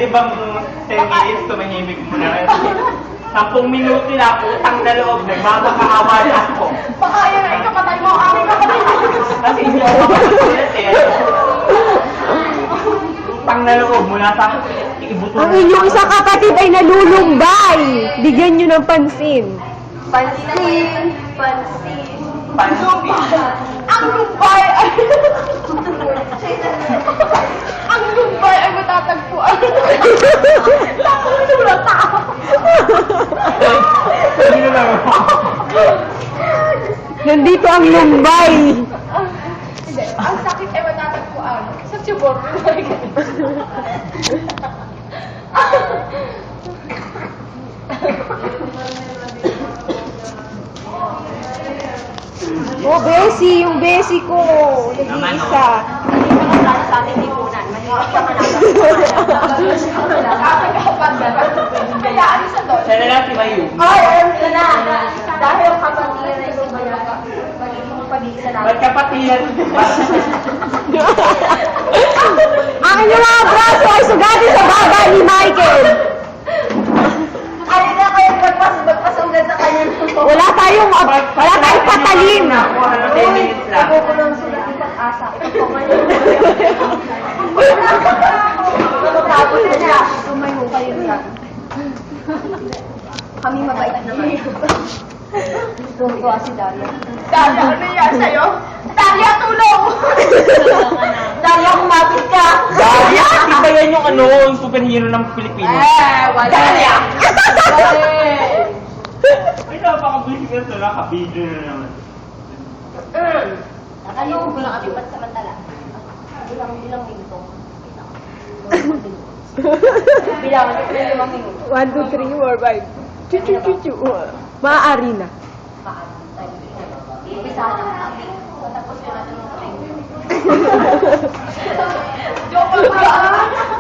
bang 10 minutes tumahimik mo na? 10 minuto na, utang na loob, nagmamakaawa na ako. Baka yan ay kapatay mo, aming kapatay mo. Kasi hindi ako makasulat eh. Utang na loob mula sa ibuto. Ang inyong isang kapatid ay nalulumbay. Bigyan nyo ng pansin. Pansin, pansin. Pansin. Ang lumbay ay... Ang lumbay ay matatagpuan. Tapos sulat ako. Hindi na lang. Nandito ang lumbay. Hindi, ang sakit ay matatagpuan. Sa tubor. Oh, Bessie, yung Bessie ko. Nag-iisa. Sa ating lipunan, mahirap ka manapos. Kaya ano sa doon? Siya na lang si Mayu. Ay, alam ko na. Dahil ang kapatiran ay sumayaga, magiging pag-iisa natin. Ba't kapatiran? Ang inyong mga braso ay sugati sa baba ni Michael. Ano na kayo magpasugat sa kanya? Wala tayong patalim. Ako, ano, 10 minutes lang. Ako ko lang sulat ng pag-asa. Ito pa kayo. Tapos na niya. Tumayo kayo dyan. Kami mabait naman. Tuwa si Dalia. Dalia, ano yan sa'yo? Dalia, tulong! Dalia, kumapit ka! Dalia! Di ba yan yung ano, yung superhero ng Pilipinas? Wala. Dalia! Wala. Ay, napaka-busy ka sa naka-video na naman. Nakalimutan ko lang kami pansamantala. Ilang minuto. Bilang 5 minuto. 1, 2, 3, 4, 5. Chu-chu-chu-chu. Maaari na. Umpisahan ang kami. Tapos ko natin ang kami. Joke ba?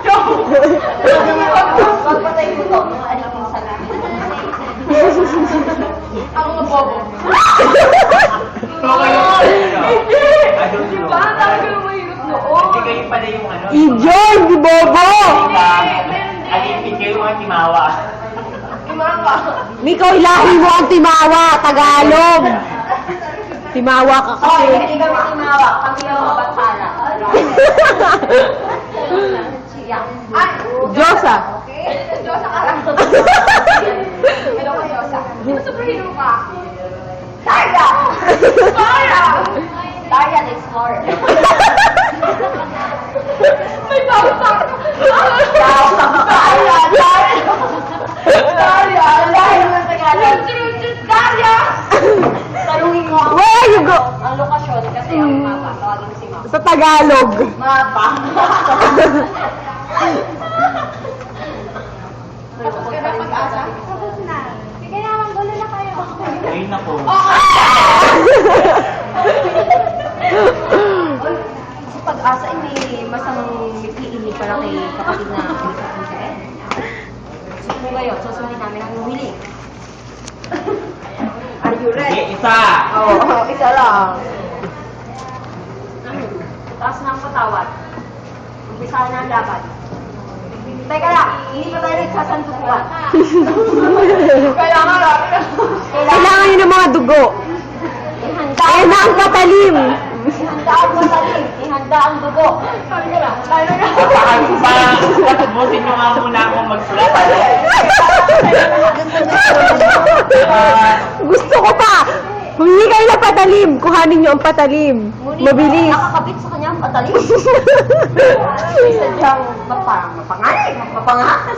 Joke! Pagpatay ko ito, mga aliking sa namin. Ang mga bobo. So, kayo, Hindi! I don't know. Parang talaga yung mahirap noon. Hindi kayo pala yung ano. Ijon, di bobo! Alipin kayo mga timawa. Imawa. Mikaw, ilahi mo ang timawa, Tagalog. Timawa ka Oh, kasi. hindi kami timawa. Kami yung mabatsala. Siya. Ay! Diyosa. Okay? Diyosa ka lang. Hello ka, Diyosa. Superhero ka. Daria! Daria! Daria the Explorer. May bawsa! Daria! Daria! Daria! Daria naman Tagalog. Daria! Tanungin mo ako. Where you go? Ang lokasyon kasi ang mapa. Tawagin si Mama. Sa Tagalog. Mapa. Tapos ka na pag-asa? Tapos na. Sige naman, gulo na kayo. Ay, nako. Sa pag-asa, hindi masamang ipiili para kay kapatid na Michael. So ngayon, susundin namin ang humiling. Are you Sige, ready? isa. Oo, isa lang. Taas na ang patawad. Umpisahan na ang laban. Teka lang, hindi pa tayo nagsasandukuan. Kaya nga lang. Kailangan nyo ng mga dugo. Ihanda Ayan na ang patalim. Ihanda ang matalim. Ihanda ang dugo. Sabi ko lang, tayo na. Patubusin nyo nga muna akong magsulat. Gusto ko pa. Humingi kayo ng patalim. Kuhanin nyo ang patalim. Mabilis. Nakakabit sa kanya ang matalim. Sadyang mapanganay, mapangas.